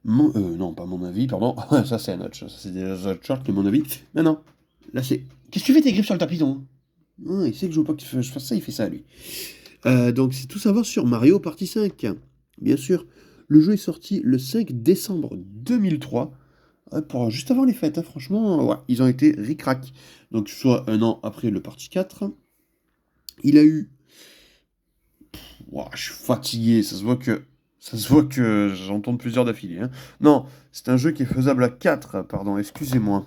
Non, pas mon avis, pardon. Ça, c'est un autre chose. Ça, c'est des autres shorts que mon avis. Non, non. Là, c'est. Qu'est-ce que tu fais tes griffes sur le tapis, toi? Il sait que je veux pas que je fasse ça, il fait ça, lui. Donc, c'est tout savoir sur Mario Party 5. Bien sûr, le jeu est sorti le 5 décembre 2003, juste avant les fêtes. Hein, franchement, ouais, ils ont été ric-rac. Donc, soit un an après le Party 4. Il a eu. Ouah, je suis fatigué, ça se voit que j'en tourne plusieurs d'affilée. Hein. Non, c'est un jeu qui est faisable à 4, pardon, excusez-moi.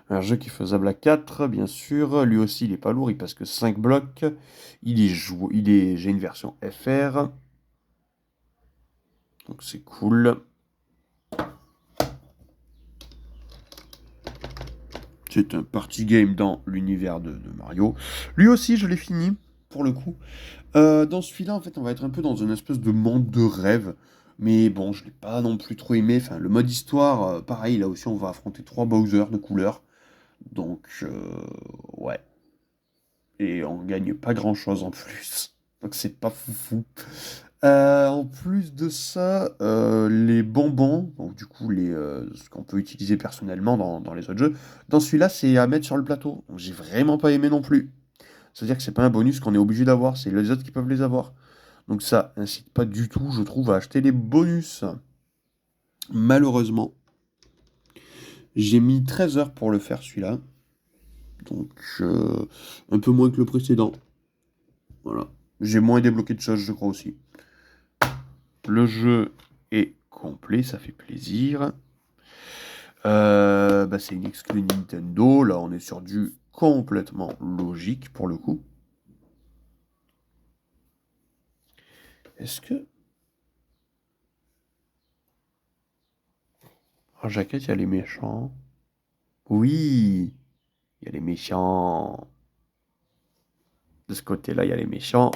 Un jeu qui est faisable à 4, bien sûr. Lui aussi, il est pas lourd, il passe que 5 blocs. J'ai une version FR, donc c'est cool. C'est un party game dans l'univers de Mario. Lui aussi, je l'ai fini, pour le coup. Dans celui-là, en fait, on va être un peu dans une espèce de monde de rêve. Mais bon, je l'ai pas non plus trop aimé. Enfin, le mode histoire, pareil, là aussi, on va affronter 3 Bowser de couleur. Donc, ouais. Et on gagne pas grand-chose en plus. Donc, c'est pas foufou. En plus de ça, les bonbons, donc du coup, ce qu'on peut utiliser personnellement dans les autres jeux, dans celui-là, c'est à mettre sur le plateau. Donc, j'ai vraiment pas aimé non plus. C'est-à-dire que c'est pas un bonus qu'on est obligé d'avoir, c'est les autres qui peuvent les avoir. Donc ça incite pas du tout, je trouve, à acheter les bonus. Malheureusement, j'ai mis 13 heures pour le faire celui-là. Donc un peu moins que le précédent. Voilà. J'ai moins débloqué de choses, je crois aussi. Le jeu est complet, ça fait plaisir. C'est une exclue Nintendo. Là, on est sur du complètement logique pour le coup. Est-ce que... En jaquette, il y a les méchants. Oui, il y a les méchants. De ce côté-là, il y a les méchants.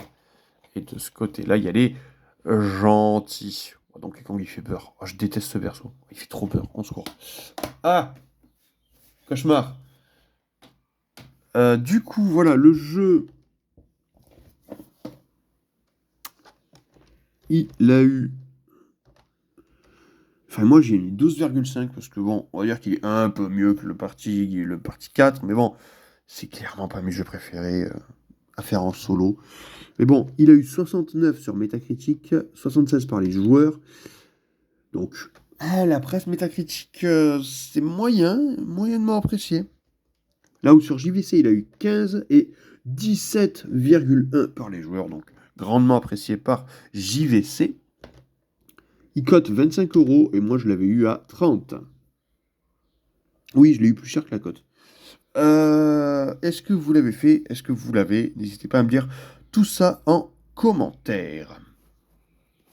Et de ce côté-là, il y a les gentils. Oh, donc Kong, il fait peur. Oh, je déteste ce perso. Il fait trop peur. On secours. Ah, cauchemar. Du coup, voilà, le jeu, il a eu... Enfin, moi, j'ai mis 12,5 parce que, bon, on va dire qu'il est un peu mieux que le parti 4. Mais bon, c'est clairement pas mes jeux préférés à faire en solo. Mais bon, il a eu 69 sur Metacritic, 76 par les joueurs. Donc, la presse métacritique, c'est moyennement apprécié. Là où sur JVC, il a eu 15 et 17,1 par les joueurs, donc grandement apprécié par JVC. Il cote 25 euros et moi je l'avais eu à 30. Oui, je l'ai eu plus cher que la cote. Est-ce que vous l'avez fait? Est-ce que vous l'avez? N'hésitez pas à me dire tout ça en commentaire.